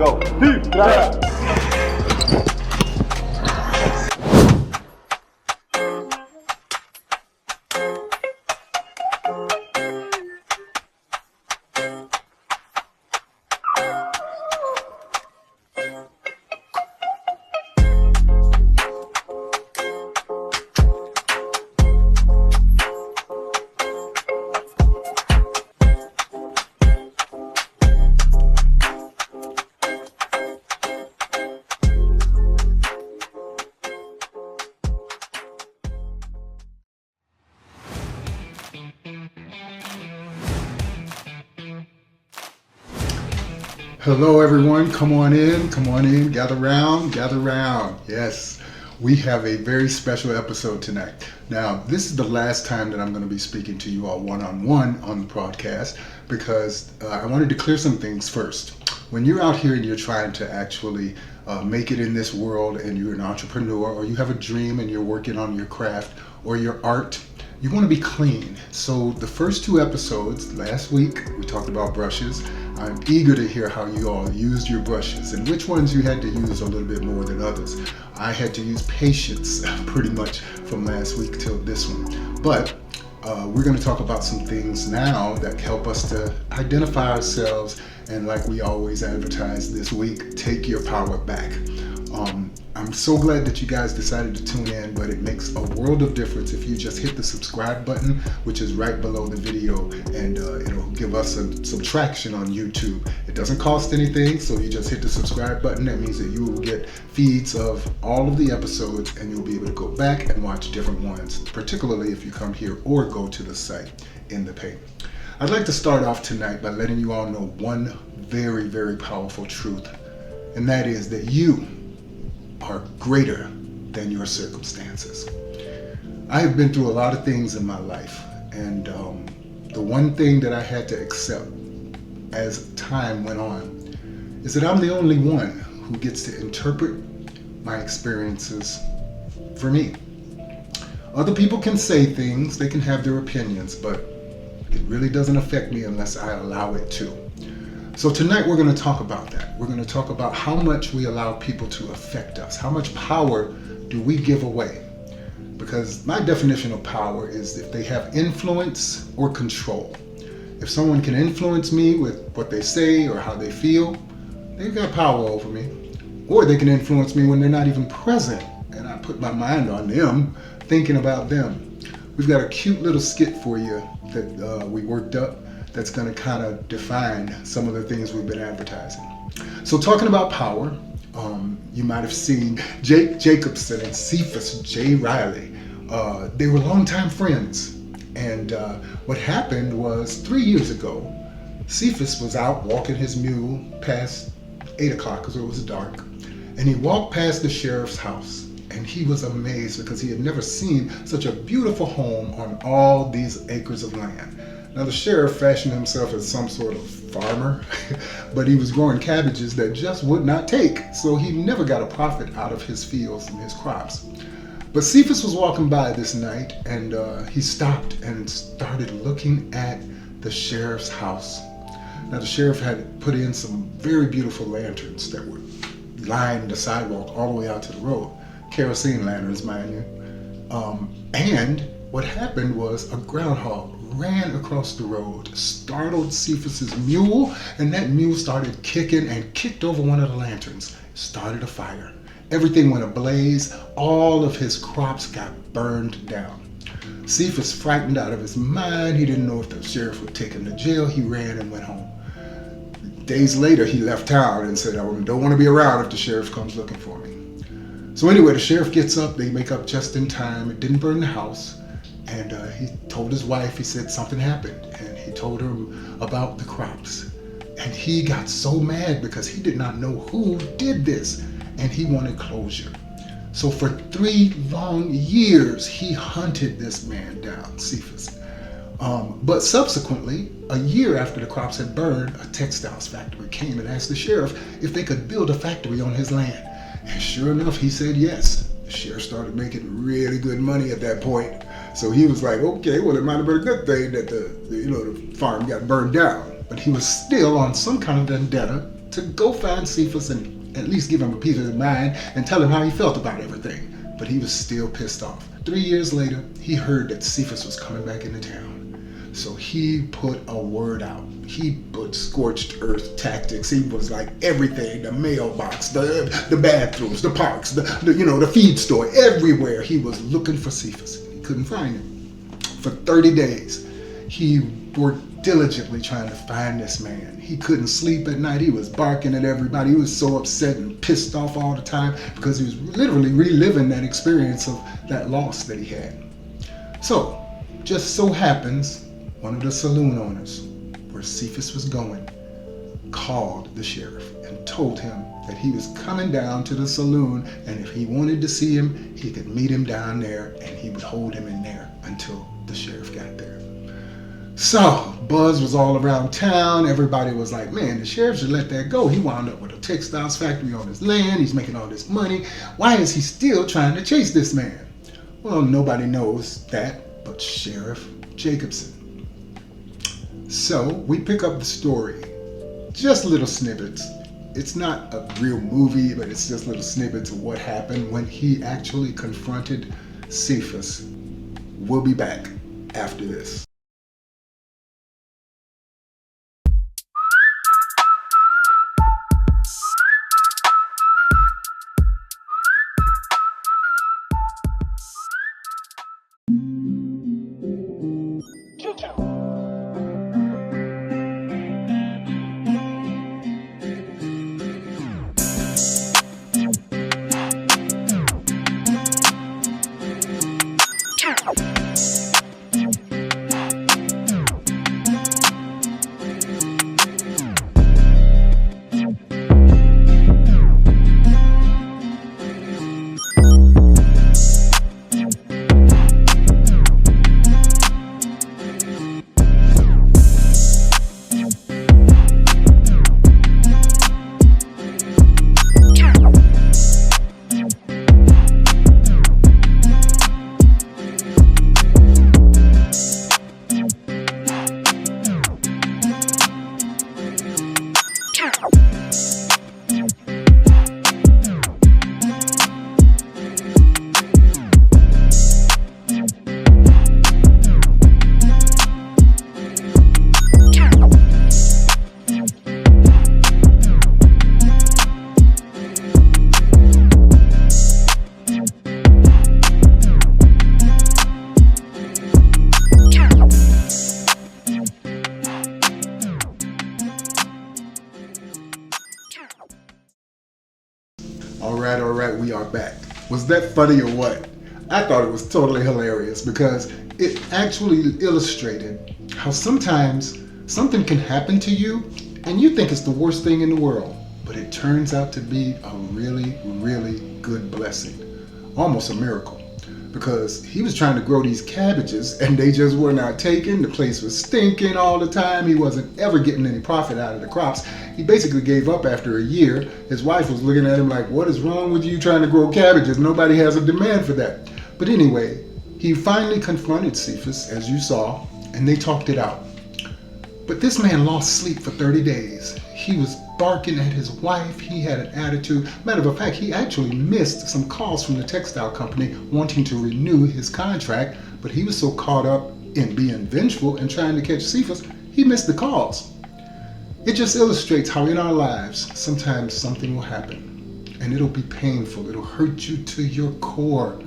go. Deep dive. Hello everyone, come on in, gather round. Yes, we have a very special episode tonight. Now, this is the last time that I'm going to be speaking to you all one-on-one on the podcast because I wanted to clear some things first. When you're out here and you're trying to actually make it in this world and you're an entrepreneur or you have a dream and you're working on your craft or your art, you want to be clean. So the first two episodes, last week, we talked about brushes. I'm eager to hear how you all used your brushes and which ones you had to use a little bit more than others. I had to use patience pretty much from last week till this one. But we're going to talk about some things now that help us to identify ourselves and, like we always advertise this week, take your power back. I'm so glad that you guys decided to tune in, but it makes a world of difference if you just hit the subscribe button, which is right below the video, and it'll give us some traction on YouTube. It doesn't cost anything, so you just hit the subscribe button. That means that you will get feeds of all of the episodes, and you'll be able to go back and watch different ones, particularly if you come here or go to the site in the page. I'd like to start off tonight by letting you all know one very, very powerful truth, and that is that you are greater than your circumstances. I have been through a lot of things in my life, and the one thing that I had to accept as time went on is that I'm the only one who gets to interpret my experiences for me. Other people can say things, they can have their opinions, but it really doesn't affect me unless I allow it to. So tonight we're going to talk about that. We're going to talk about how much we allow people to affect us. How much power do we give away? Because my definition of power is if they have influence or control. If someone can influence me with what they say or how they feel, they've got power over me. Or they can influence me when they're not even present and I put my mind on them, thinking about them. We've got a cute little skit for you that we worked up that's going to kind of define some of the things we've been advertising. So talking about power, you might have seen Jake Jacobson and Cephas J. Riley. They were longtime friends. And what happened was 3 years ago, Cephas was out walking his mule past 8 o'clock because it was dark. And he walked past the sheriff's house. And he was amazed because he had never seen such a beautiful home on all these acres of land. Now the sheriff fashioned himself as some sort of farmer, but he was growing cabbages that just would not take, so he never got a profit out of his fields and his crops. But Cephas was walking by this night, and he stopped and started looking at the sheriff's house. Now the sheriff had put in some very beautiful lanterns that would line the sidewalk all the way out to the road. Kerosene lanterns, mind you. And what happened was a groundhog ran across the road, startled Cephas's mule, and that mule started kicking and kicked over one of the lanterns, started a fire. Everything went ablaze. All of his crops got burned down. Cephas, frightened out of his mind, he didn't know if the sheriff would take him to jail. He ran and went home. Days later, he left town and said, I don't want to be around if the sheriff comes looking for me. So anyway, the sheriff gets up, they make up just in time. It didn't burn the house. And he told his wife, he said something happened. And he told her about the crops. And he got so mad because he did not know who did this. And he wanted closure. So for 3 long years, he hunted this man down, Cephas. But subsequently, a year after the crops had burned, a textiles factory came and asked the sheriff if they could build a factory on his land. And sure enough, he said yes. The sheriff started making really good money at that point. So he was like, okay, well, it might have been a good thing that the farm got burned down. But he was still on some kind of vendetta to go find Cephas and at least give him a piece of his mind and tell him how he felt about everything. But he was still pissed off. 3 years later, he heard that Cephas was coming back into town. So he put a word out. He put scorched earth tactics. He was like everything, the mailbox, the bathrooms, the parks, the feed store, everywhere. He was looking for Cephas. He couldn't find him. For 30 days, he worked diligently trying to find this man. He couldn't sleep at night. He was barking at everybody. He was so upset and pissed off all the time because he was literally reliving that experience of that loss that he had. So, just so happens, one of the saloon owners, where Cephas was going, called the sheriff and told him that he was coming down to the saloon, and if he wanted to see him, he could meet him down there and he would hold him in there until the sheriff got there. So, buzz was all around town. Everybody was like, man, the sheriff should let that go. He wound up with a textiles factory on his land. He's making all this money. Why is he still trying to chase this man? Well, nobody knows that but Sheriff Jacobson. So we pick up the story, just little snippets. It's not a real movie, but it's just little snippets of what happened when he actually confronted Cephas. We'll be back after this. All right, we are back. Was that funny or what? I thought it was totally hilarious because it actually illustrated how sometimes something can happen to you and you think it's the worst thing in the world, but it turns out to be a really, really good blessing. Almost a miracle. Because he was trying to grow these cabbages and they just were not taken. The place was stinking all the time. He wasn't ever getting any profit out of the crops. He basically gave up after a year. His wife was looking at him like, what is wrong with you trying to grow cabbages? Nobody has a demand for that. But anyway, he finally confronted Cephas, as you saw, and they talked it out. But this man lost sleep for 30 days. He was barking at his wife. He had an attitude. Matter of fact, he actually missed some calls from the textile company wanting to renew his contract, but he was so caught up in being vengeful and trying to catch Cephas, he missed the calls. It just illustrates how in our lives, sometimes something will happen and it'll be painful. It'll hurt you to your core.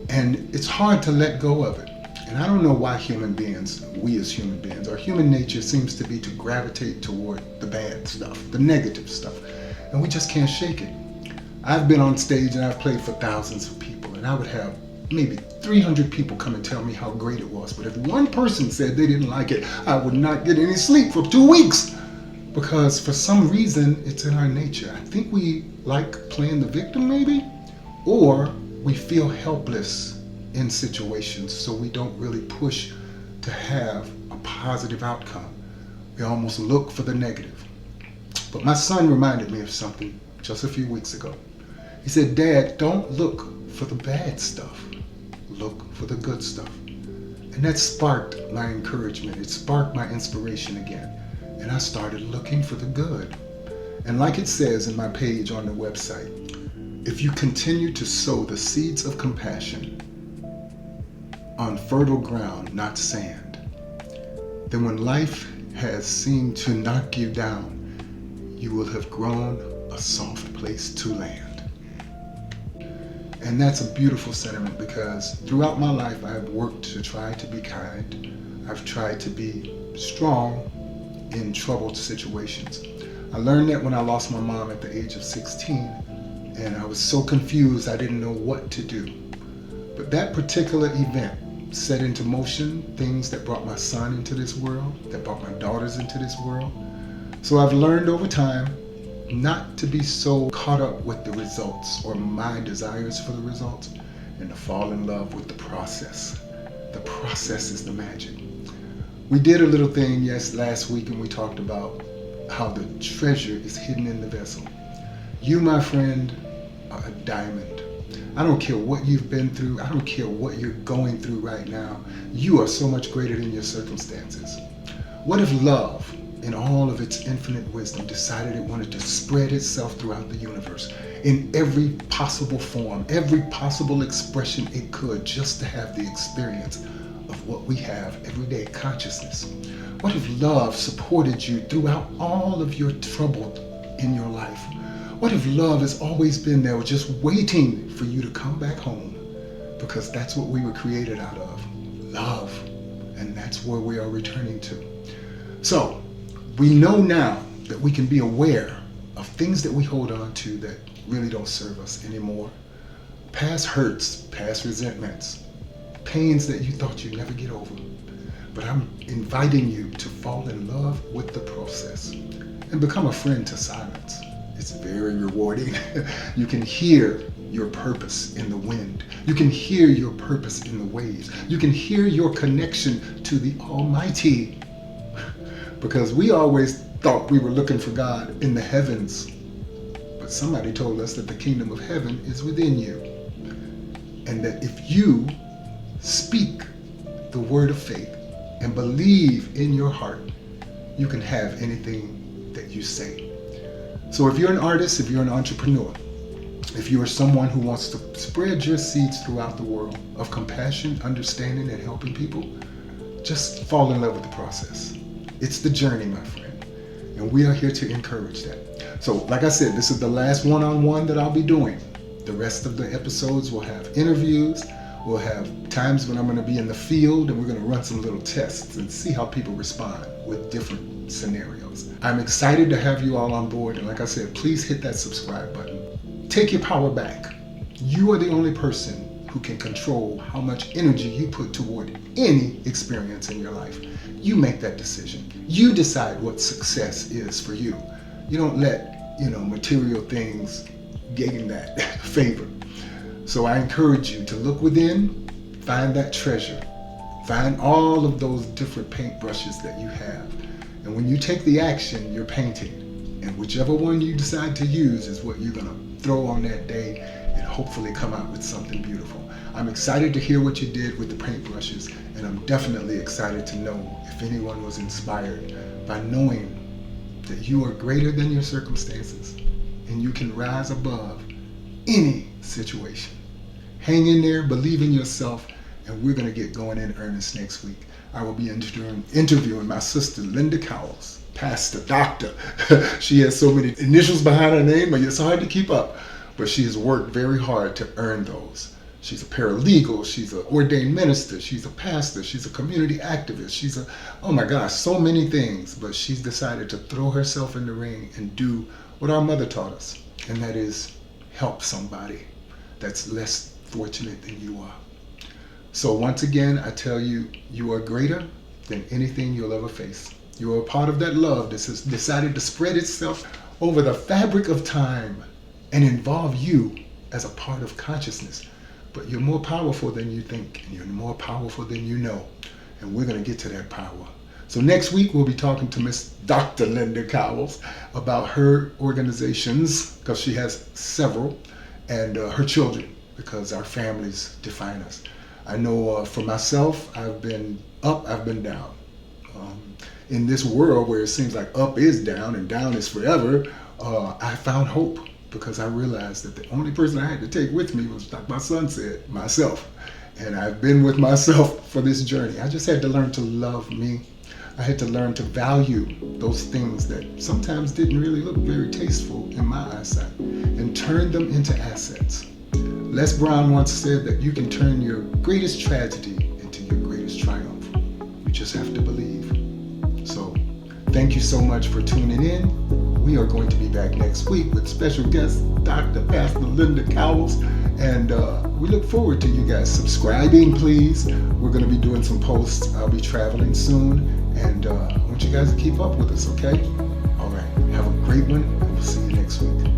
And it's hard to let go of it. And I don't know why we as human beings, our human nature seems to be to gravitate toward the bad stuff, the negative stuff. And we just can't shake it. I've been on stage and I've played for thousands of people, and I would have maybe 300 people come and tell me how great it was. But if one person said they didn't like it, I would not get any sleep for 2 weeks. Because for some reason, it's in our nature. I think we like playing the victim maybe, or we feel helpless in situations, so we don't really push to have a positive outcome. We almost look for the negative. But my son reminded me of something just a few weeks ago. He said, Dad, don't look for the bad stuff. Look for the good stuff. And that sparked my encouragement. It sparked my inspiration again. And I started looking for the good. And like it says in my page on the website, if you continue to sow the seeds of compassion on fertile ground, not sand, then when life has seemed to knock you down, you will have grown a soft place to land. And that's a beautiful sentiment, because throughout my life I have worked to try to be kind. I've tried to be strong in troubled situations. I learned that when I lost my mom at the age of 16, and I was so confused I didn't know what to do. But that particular event set into motion things that brought my son into this world, that brought my daughters into this world. So I've learned over time not to be so caught up with the results or my desires for the results, and to fall in love with the process. The process is the magic. We did a little thing last week, and we talked about how the treasure is hidden in the vessel. You, my friend, are a diamond. I don't care what you've been through. I don't care what you're going through right now. You are so much greater than your circumstances. What if love, in all of its infinite wisdom, decided it wanted to spread itself throughout the universe in every possible form, every possible expression it could, just to have the experience of what we have everyday consciousness? What if love supported you throughout all of your trouble in your life? What if love has always been there, just waiting for you to come back home? Because that's what we were created out of, love. And that's where we are returning to. So, we know now that we can be aware of things that we hold on to that really don't serve us anymore. Past hurts, past resentments, pains that you thought you'd never get over. But I'm inviting you to fall in love with the process and become a friend to silence. It's very rewarding. You can hear your purpose in the wind. You can hear your purpose in the waves. You can hear your connection to the Almighty. Because we always thought we were looking for God in the heavens. But somebody told us that the kingdom of heaven is within you. And that if you speak the word of faith and believe in your heart, you can have anything that you say. So if you're an artist, if you're an entrepreneur, if you are someone who wants to spread your seeds throughout the world of compassion, understanding, and helping people, just fall in love with the process. It's the journey, my friend, and we are here to encourage that. So, like I said, this is the last one-on-one that I'll be doing. The rest of the episodes will have interviews. We'll have times when I'm going to be in the field, and we're going to run some little tests and see how people respond with different scenarios. I'm excited to have you all on board, and like I said, please hit that subscribe button. Take your power back. You are the only person who can control how much energy you put toward any experience in your life. You make that decision. You decide what success is for you. You don't let, material things gain that favor. So I encourage you to look within, find that treasure, find all of those different paintbrushes that you have. And when you take the action, you're painting. And whichever one you decide to use is what you're going to throw on that day and hopefully come out with something beautiful. I'm excited to hear what you did with the paintbrushes, and I'm definitely excited to know if anyone was inspired by knowing that you are greater than your circumstances and you can rise above any situation. Hang in there, believe in yourself, and we're going to get going in earnest next week. I will be interviewing my sister, Linda Cowles, pastor, doctor. She has so many initials behind her name, but it's hard to keep up. But she has worked very hard to earn those. She's a paralegal, she's an ordained minister, she's a pastor, she's a community activist, oh my gosh, so many things. But she's decided to throw herself in the ring and do what our mother taught us, and that is help somebody that's less fortunate than you are. So once again, I tell you, you are greater than anything you'll ever face. You are a part of that love that has decided to spread itself over the fabric of time and involve you as a part of consciousness. But you're more powerful than you think, and you're more powerful than you know. And we're going to get to that power. So next week, we'll be talking to Miss Dr. Linda Cowles about her organizations, because she has several, and her children, because our families define us. I know for myself, I've been up, I've been down. In this world where it seems like up is down and down is forever, I found hope because I realized that the only person I had to take with me was, like my son said, myself. And I've been with myself for this journey. I just had to learn to love me. I had to learn to value those things that sometimes didn't really look very tasteful in my eyesight and turn them into assets. Les Brown once said that you can turn your greatest tragedy into your greatest triumph. You just have to believe. So, thank you so much for tuning in. We are going to be back next week with special guest Dr. Pastor Linda Cowles. And we look forward to you guys subscribing, please. We're going to be doing some posts. I'll be traveling soon. And I want you guys to keep up with us, okay? All right. Have a great one. And we'll see you next week.